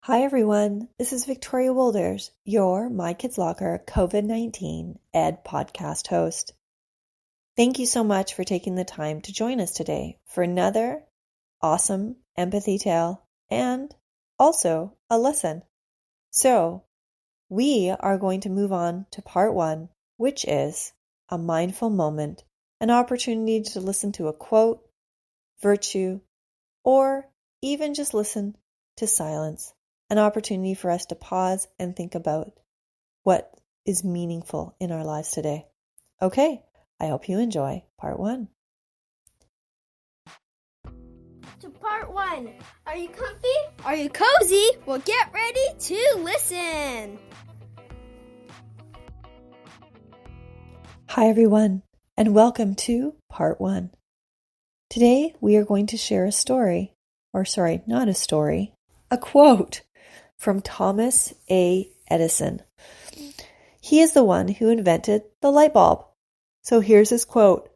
Hi everyone, this is Victoria Wolders, your My Kids Locker COVID-19 Ed podcast host. Thank you so much for taking the time to join us today for another awesome empathy tale and also a lesson. So, we are going to move on to part one, which is a mindful moment, an opportunity to listen to a quote, virtue, or even just listen to silence. An opportunity for us to pause and think about what is meaningful in our lives today. Okay, I hope you enjoy part one. To part one. Are you comfy? Are you cozy? Well, get ready to listen. Hi everyone, and welcome to part one. Today we are going to share a story, not a story, a quote from Thomas A. Edison. He is the one who invented the light bulb. So here's his quote.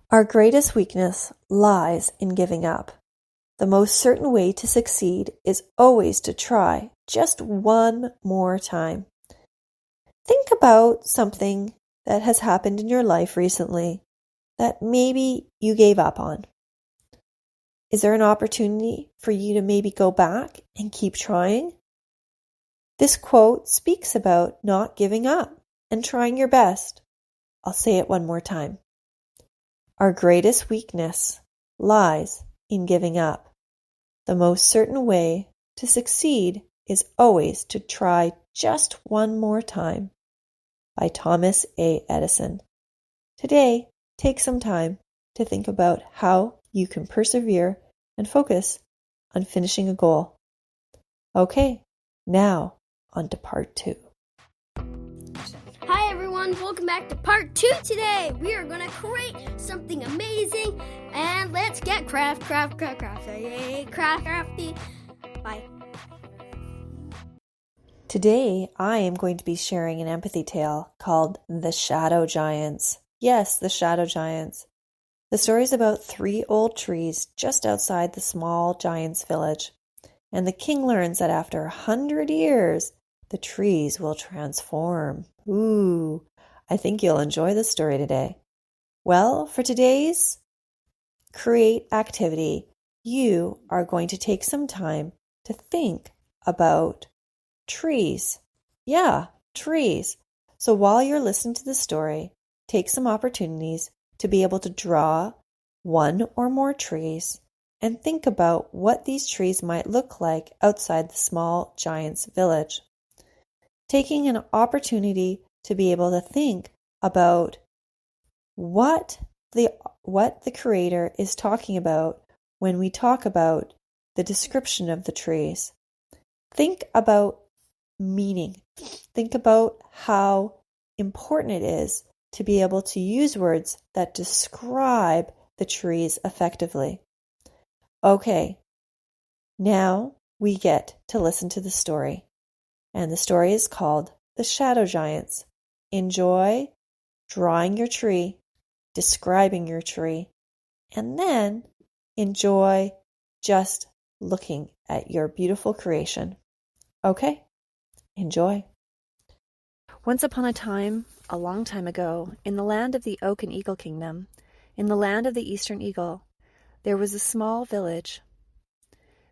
Our greatest weakness lies in giving up. The most certain way to succeed is always to try just one more time. Think about something that has happened in your life recently that maybe you gave up on. Is there an opportunity for you to maybe go back and keep trying? This quote speaks about not giving up and trying your best. I'll say it one more time. Our greatest weakness lies in giving up. The most certain way to succeed is always to try just one more time. By Thomas A. Edison. Today, take some time to think about how you can persevere and focus on finishing a goal. Okay, now on to part two. Hi everyone, welcome back to part two today. We are going to create something amazing and let's get crafty. Bye. Today, I am going to be sharing an empathy tale called The Shadow Giants. Yes, the Shadow Giants. The story is about 3 old trees just outside the small giant's village. And the king learns that after 100 years, the trees will transform. Ooh, I think you'll enjoy the story today. Well, for today's create activity, you are going to take some time to think about trees. Yeah, trees. So while you're listening to the story, take some opportunities to be able to draw one or more trees and think about what these trees might look like outside the small giant's village. Taking an opportunity to be able to think about what the creator is talking about when we talk about the description of the trees. Think about meaning. Think about how important it is to be able to use words that describe the trees effectively. Okay, now we get to listen to the story. And the story is called The Shadow Giants. Enjoy drawing your tree, describing your tree, and then enjoy just looking at your beautiful creation. Okay, enjoy. Once upon a time, a long time ago, in the land of the Oak and Eagle Kingdom, in the land of the Eastern Eagle, there was a small village.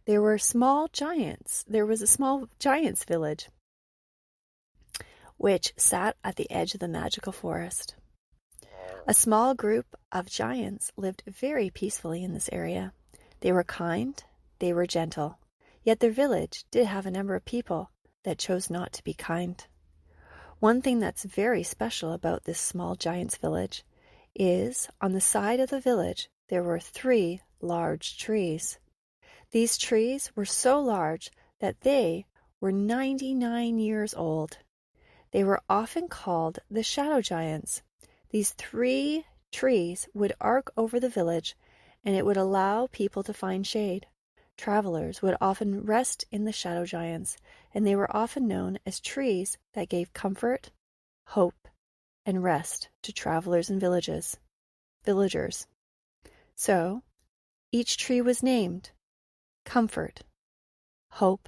There was a small giant's village, which sat at the edge of the magical forest. A small group of giants lived very peacefully in this area. They were kind, they were gentle, yet their village did have a number of people that chose not to be kind. One thing that's very special about this small giant's village is on the side of the village there were 3 large trees. These trees were so large that they were 99 years old. They were often called the Shadow Giants. These 3 trees would arc over the village, and it would allow people to find shade. Travelers would often rest in the Shadow Giants, and they were often known as trees that gave comfort, hope, and rest to travelers and villagers. So, each tree was named Comfort, hope,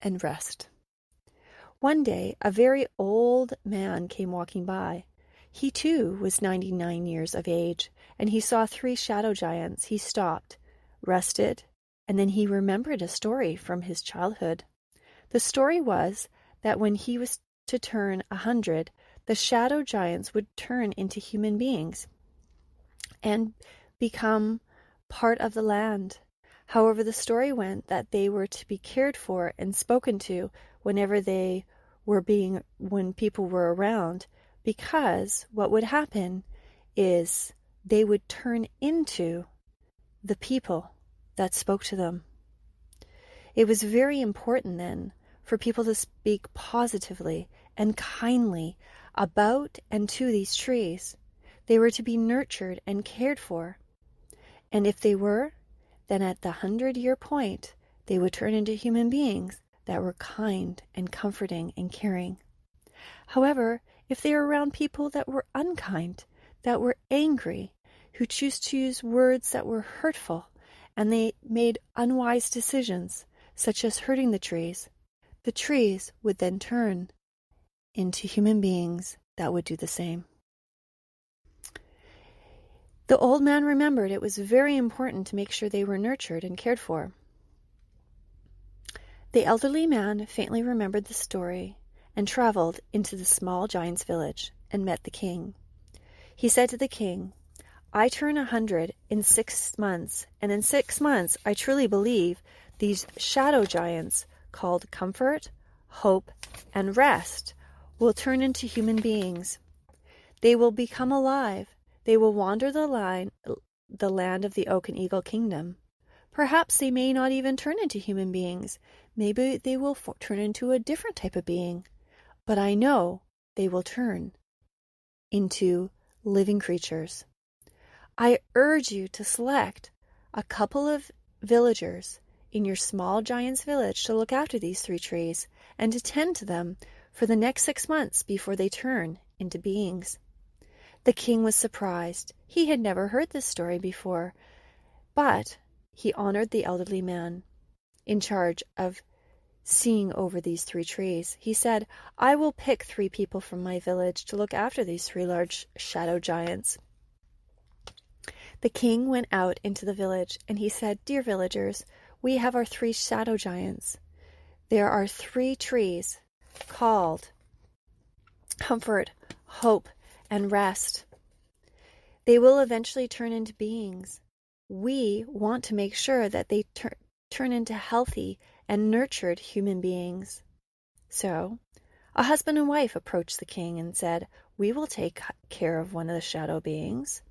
and rest. One day, a very old man came walking by. He too was 99 years of age, and he saw 3 shadow giants. He stopped, rested, and then he remembered a story from his childhood. The story was that when he was to turn 100, the shadow giants would turn into human beings and become part of the land. However, the story went that they were to be cared for and spoken to whenever when people were around, because what would happen is they would turn into the people that spoke to them. It was very important then for people to speak positively and kindly about and to these trees. They were to be nurtured and cared for. And if they were, then at the 100-year point, they would turn into human beings that were kind and comforting and caring. However, if they were around people that were unkind, that were angry, who chose to use words that were hurtful, and they made unwise decisions, such as hurting the trees would then turn into human beings that would do the same. The old man remembered it was very important to make sure they were nurtured and cared for. The elderly man faintly remembered the story and traveled into the small giant's village and met the king. He said to the king, "I turn 100 in 6 months, and in 6 months I truly believe these shadow giants called Comfort, Hope, and Rest will turn into human beings. They will become alive. They will wander the land of the Oak and Eagle Kingdom. Perhaps they may not even turn into human beings. Maybe they will turn into a different type of being. But I know they will turn into living creatures. I urge you to select a couple of villagers in your small giant's village to look after these 3 trees and to tend to them for the next 6 months before they turn into beings." The king was surprised. He had never heard this story before, but he honored the elderly man in charge of seeing over these 3 trees. He said, "I will pick 3 people from my village to look after these 3 large shadow giants." The king went out into the village and he said, "Dear villagers, we have our 3 shadow giants. There are 3 trees called Comfort, Hope, and Rest. They will eventually turn into beings. We want to make sure that they turn into healthy and nurtured human beings." So, a husband and wife approached the king and said, "We will take care of one of the shadow beings.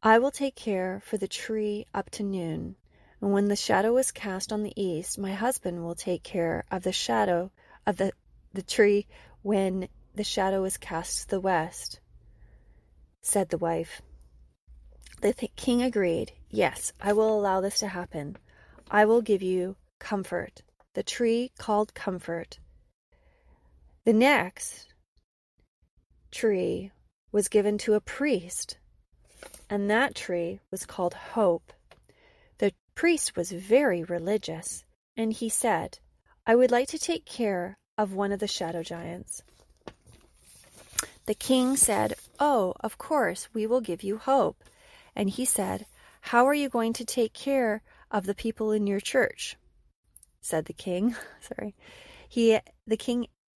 I will take care for the tree up to noon. And when the shadow is cast on the east, my husband will take care of the shadow of the tree when the shadow is cast to the west," said the wife. The king agreed. "Yes, I will allow this to happen. I will give you Comfort, the tree called Comfort." The next tree was given to a priest, and that tree was called Hope. The priest was very religious, and he said, "I would like to take care of one of the shadow giants." The king said, "Oh, of course, we will give you Hope." And he said, "How are you going to take care of the people in your church?" Said the king.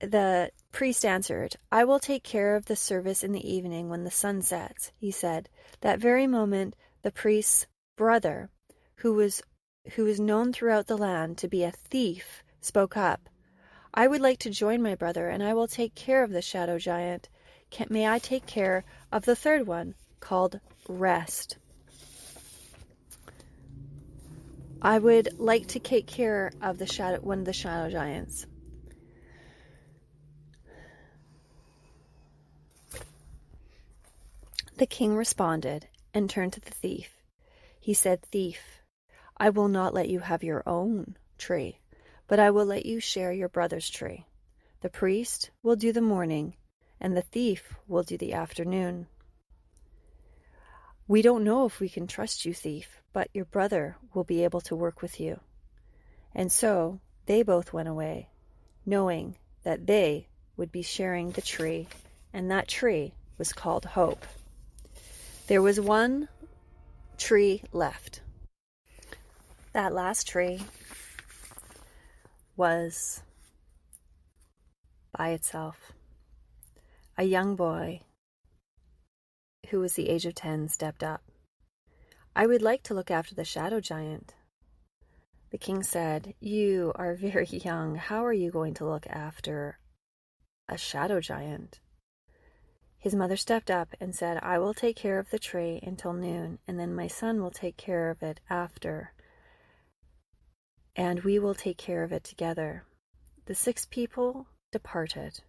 The priest answered, "I will take care of the service in the evening when the sun sets," he said. That very moment, the priest's brother, who was known throughout the land to be a thief, spoke up. "I would like to join my brother, and I will take care of the shadow giant. May I take care of the 3rd one, called Rest?" "I would like to take care of one of the shadow giants." The king responded and turned to the thief. He said, "Thief, I will not let you have your own tree, but I will let you share your brother's tree. The priest will do the morning, and the thief will do the afternoon. We don't know if we can trust you, thief, but your brother will be able to work with you." And so they both went away, knowing that they would be sharing the tree, and that tree was called Hope. There was one tree left. That last tree was by itself. A young boy who was the age of 10 stepped up. "I would like to look after the shadow giant." The king said, "You are very young. How are you going to look after a shadow giant?" His mother stepped up and said, "I will take care of the tree until noon, and then my son will take care of it after, and we will take care of it together." The 6 people departed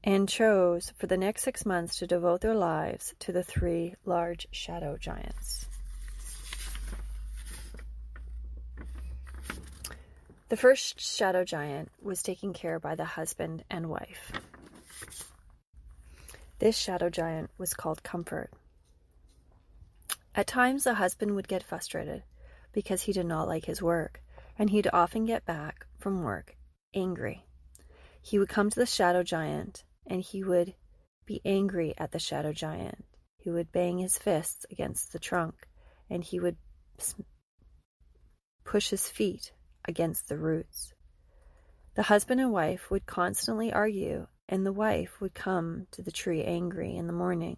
and chose for the next 6 months to devote their lives to the 3 large shadow giants. The first shadow giant was taken care of by the husband and wife. This shadow giant was called Comfort. At times, the husband would get frustrated because he did not like his work, and he'd often get back from work angry. He would come to the shadow giant, and he would be angry at the shadow giant. He would bang his fists against the trunk, and he would push his feet against the roots. The husband and wife would constantly argue, and the wife would come to the tree angry in the morning.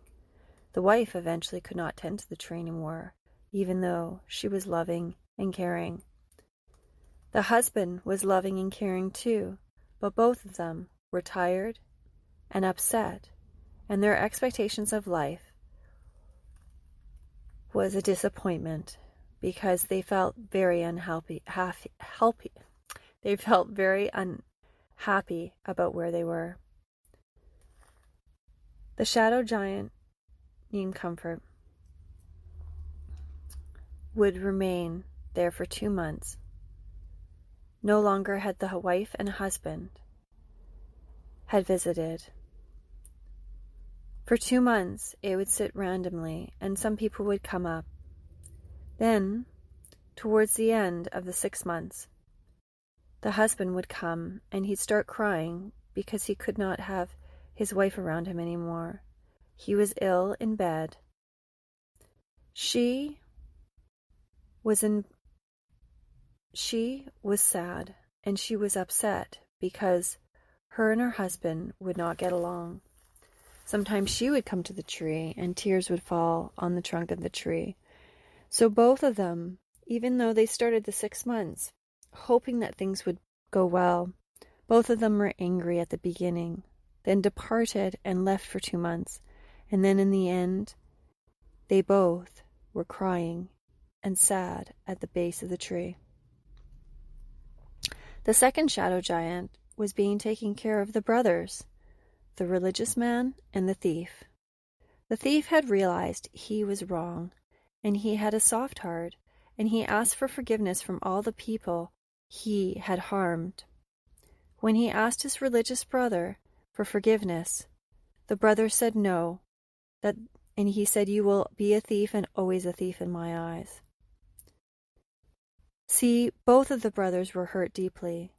The wife eventually could not tend to the tree anymore, even though she was loving and caring. The husband was loving and caring too, but both of them were tired and upset, and their expectations of life was a disappointment because they felt very unhappy. They felt very unhappy about where they were. The shadow giant named Comfort would remain there for 2 months. No longer had the wife and husband had visited. For 2 months, it would sit randomly, and some people would come up. Then, towards the end of the 6 months, the husband would come, and he'd start crying because he could not have his wife around him anymore. He was ill in bed. She was sad, and she was upset because her and her husband would not get along. Sometimes she would come to the tree, and tears would fall on the trunk of the tree. So both of them, even though they started the 6 months, hoping that things would go well, both of them were angry at the beginning, then departed and left for 2 months, and then in the end, they both were crying and sad at the base of the tree. The second shadow giant was being taken care of the brothers, the religious man and the thief. The thief had realized he was wrong, and he had a soft heart, and he asked for forgiveness from all the people he had harmed. When he asked his religious brother for forgiveness, the brother said no, and he said, "You will be a thief and always a thief in my eyes." See, both of the brothers were hurt deeply,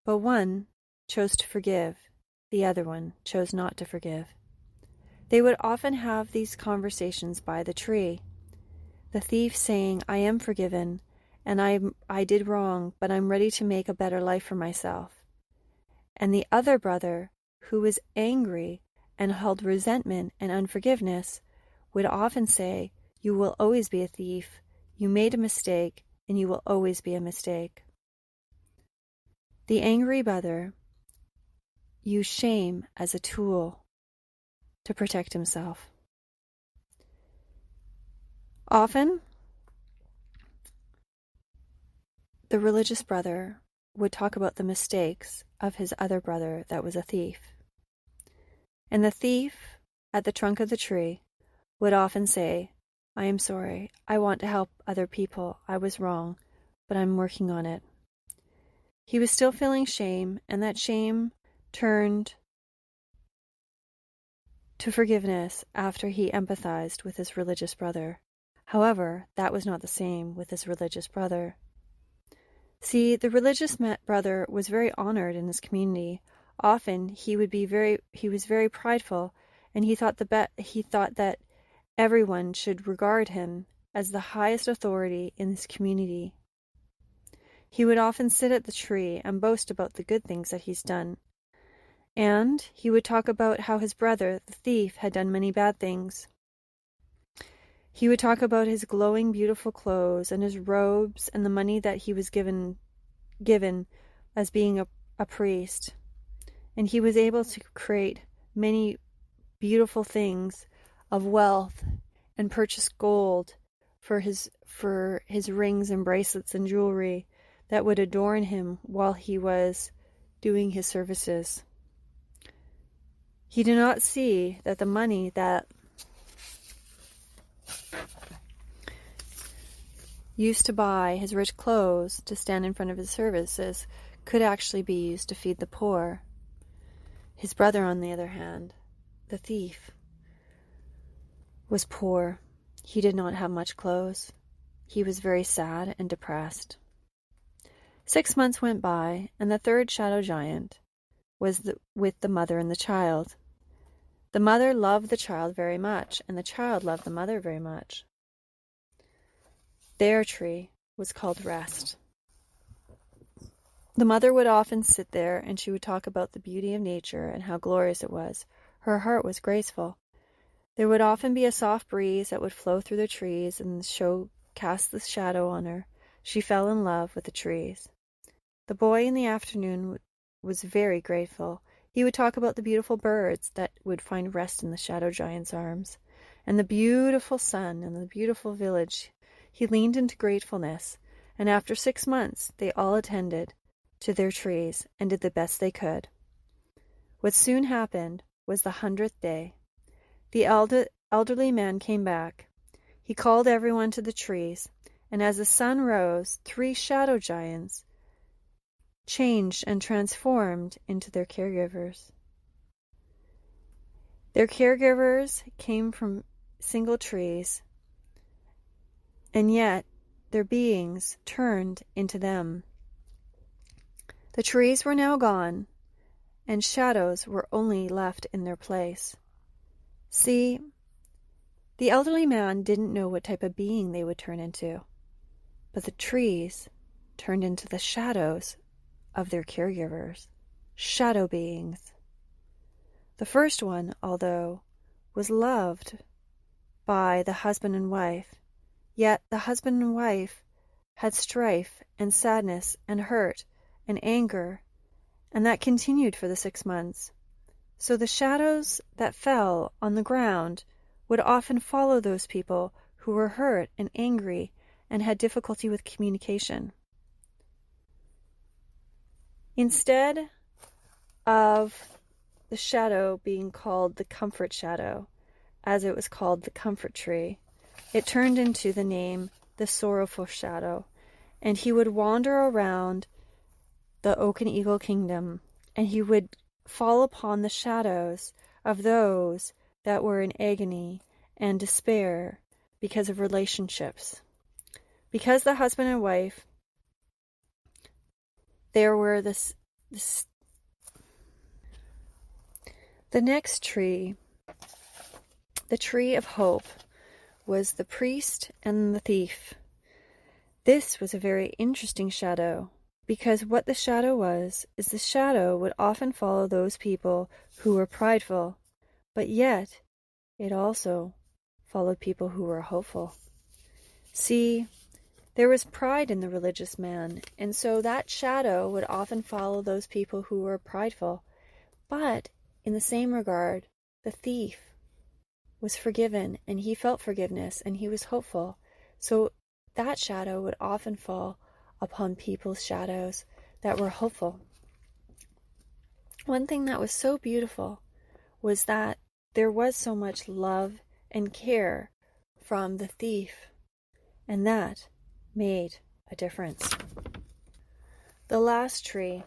but one chose to forgive, the other one chose not to forgive. They would often have these conversations by the tree. The thief saying, "I am forgiven, and I did wrong, but I'm ready to make a better life for myself." And the other brother, who was angry and held resentment and unforgiveness, would often say, "You will always be a thief, you made a mistake, and you will always be a mistake." The angry brother used shame as a tool to protect himself. Often, the religious brother would talk about the mistakes of his other brother that was a thief. And the thief at the trunk of the tree would often say, "I am sorry. I want to help other people. I was wrong, but I'm working on it." He was still feeling shame, and that shame turned to forgiveness after he empathized with his religious brother. However, that was not the same with his religious brother. See, the religious brother was very honored in his community. Often he was very prideful, and he thought that everyone should regard him as the highest authority in his community. He would often sit at the tree and boast about the good things that he's done. And he would talk about how his brother, the thief, had done many bad things. He would talk about his glowing, beautiful clothes and his robes and the money that he was given as being a priest. And he was able to create many beautiful things of wealth and purchase gold for his rings and bracelets and jewelry that would adorn him while he was doing his services. He did not see that the money that used to buy his rich clothes to stand in front of his services could actually be used to feed the poor. His brother, on the other hand, the thief, was poor. He did not have much clothes. He was very sad and depressed. 6 months went by, and the third shadow giant was with the mother and the child. The mother loved the child very much, and the child loved the mother very much. Their tree was called Rest. The mother would often sit there, and she would talk about the beauty of nature and how glorious it was. Her heart was graceful. There would often be a soft breeze that would flow through the trees and cast the shadow on her. She fell in love with the trees. The boy in the afternoon was very grateful. He would talk about the beautiful birds that would find rest in the shadow giant's arms, and the beautiful sun and the beautiful village. He leaned into gratefulness, and after 6 months they all attended to their trees and did the best they could. What soon happened was the 100th day. The elderly man came back. He called everyone to the trees, and as the sun rose, 3 shadow giants changed and transformed into their caregivers. Their caregivers came from single trees, and yet their beings turned into them. The trees were now gone, and shadows were only left in their place. See, the elderly man didn't know what type of being they would turn into, but the trees turned into the shadows of their caregivers, shadow beings. The first one, although, was loved by the husband and wife, yet the husband and wife had strife and sadness and hurt and anger, and that continued for the 6 months. So the shadows that fell on the ground would often follow those people who were hurt and angry and had difficulty with communication. Instead of the shadow being called the comfort shadow, as it was called the comfort tree, it turned into the name the Sorrowful Shadow, and he would wander around the Oak and Eagle Kingdom, and he would fall upon the shadows of those that were in agony and despair because of relationships. Because the husband and wife, there were the next tree, the tree of hope, was the priest and the thief. This was a very interesting shadow, because what the shadow was is the shadow would often follow those people who were prideful, but yet it also followed people who were hopeful. See, there was pride in the religious man, and so that shadow would often follow those people who were prideful. But in the same regard, the thief was forgiven, and he felt forgiveness, and he was hopeful. So that shadow would often fall upon people's shadows that were hopeful. One thing that was so beautiful was that there was so much love and care from the thief, and that made a difference. The last tree,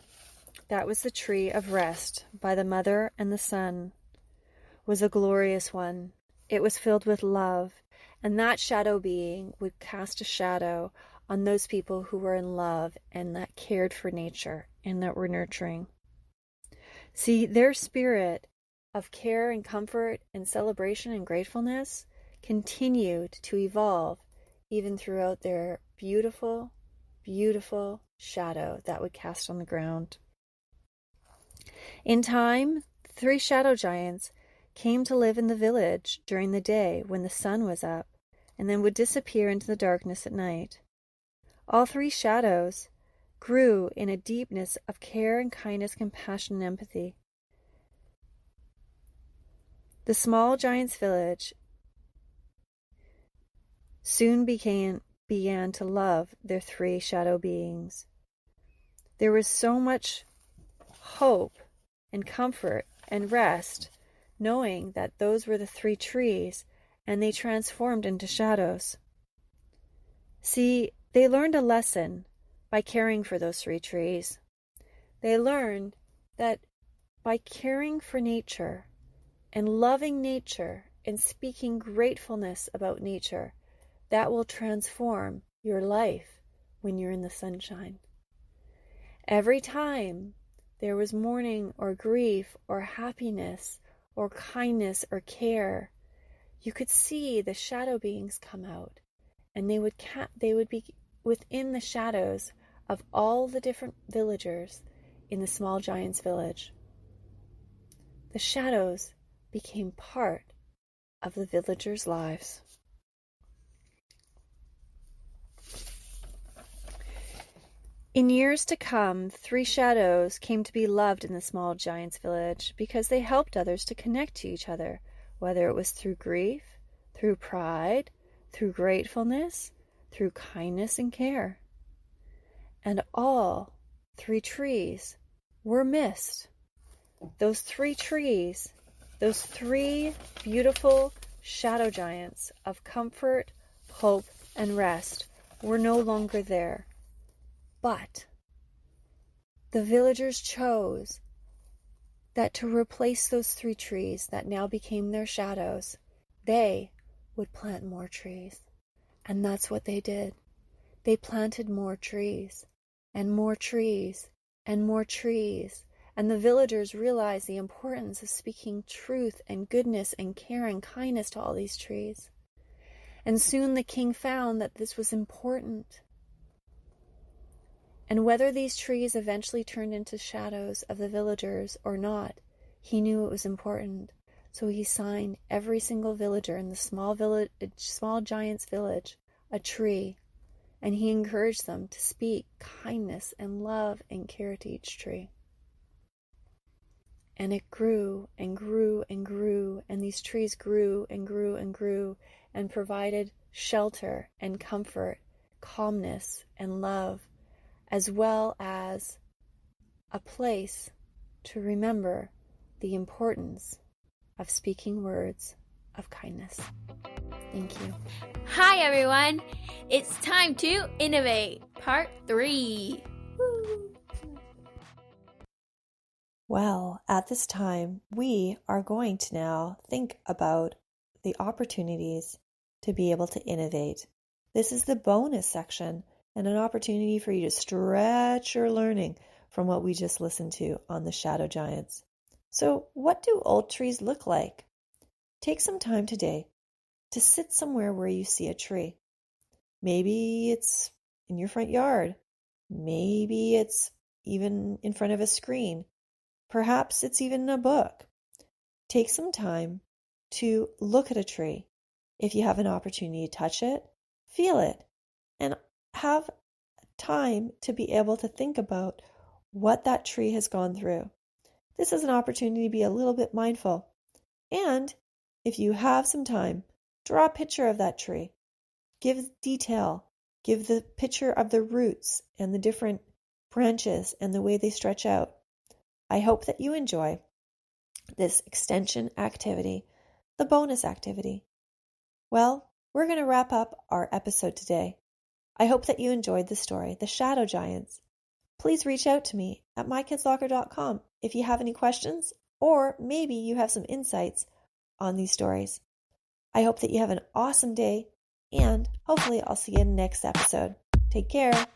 that was the tree of rest by the mother and the son, was a glorious one. It was filled with love, And that shadow being would cast a shadow on those people who were in love and that cared for nature and that were nurturing. See, their spirit of care and comfort and celebration and gratefulness continued to evolve even throughout their beautiful, beautiful shadow that would cast on the ground. In time, 3 shadow giants came to live in the village during the day when the sun was up, and then would disappear into the darkness at night. All 3 shadows grew in a deepness of care and kindness, compassion, and empathy. The small giant's village soon began to love their 3 shadow beings. There was so much hope and comfort and rest knowing that those were the 3 trees and they transformed into shadows. See, they learned a lesson by caring for those 3 trees. They learned that by caring for nature and loving nature and speaking gratefulness about nature, that will transform your life when you're in the sunshine. Every time there was mourning or grief or happiness or kindness or care, you could see the shadow beings come out, and they would be within the shadows of all the different villagers in the small giant's village. The shadows became part of the villagers' lives. In years to come, 3 shadows came to be loved in the small giant's village because they helped others to connect to each other, whether it was through grief, through pride, through gratefulness, through kindness and care. And all 3 trees were missed. Those 3 trees, those 3 beautiful shadow giants of comfort, hope, and rest were no longer there. But the villagers chose that to replace those 3 trees that now became their shadows, they would plant more trees. And that's what they did. They planted more trees, and more trees, and more trees. And the villagers realized the importance of speaking truth and goodness and care and kindness to all these trees. And soon the king found that this was important. And whether these trees eventually turned into shadows of the villagers or not, he knew it was important. So he signed every single villager in the small giant's village a tree, and he encouraged them to speak kindness and love and care to each tree. And it grew and grew and grew, and these trees grew and grew and grew and provided shelter and comfort, calmness and love, as well as a place to remember the importance of speaking words of kindness. Thank you. Hi everyone, it's time to innovate, part 3. Woo. Well, at this time, we are going to now think about the opportunities to be able to innovate. This is the bonus section and an opportunity for you to stretch your learning from what we just listened to on the shadow giants. So, what do old trees look like? Take some time today to sit somewhere where you see a tree. Maybe it's in your front yard. Maybe it's even in front of a screen. Perhaps it's even in a book. Take some time to look at a tree. If you have an opportunity to touch it, feel it, and have time to be able to think about what that tree has gone through. This is an opportunity to be a little bit mindful. And if you have some time, draw a picture of that tree. Give detail. Give the picture of the roots and the different branches and the way they stretch out. I hope that you enjoy this extension activity, the bonus activity. Well, we're going to wrap up our episode today. I hope that you enjoyed the story, The Shadow Giants. Please reach out to me at mykidslocker.com if you have any questions, or maybe you have some insights on these stories. I hope that you have an awesome day, and hopefully I'll see you in the next episode. Take care.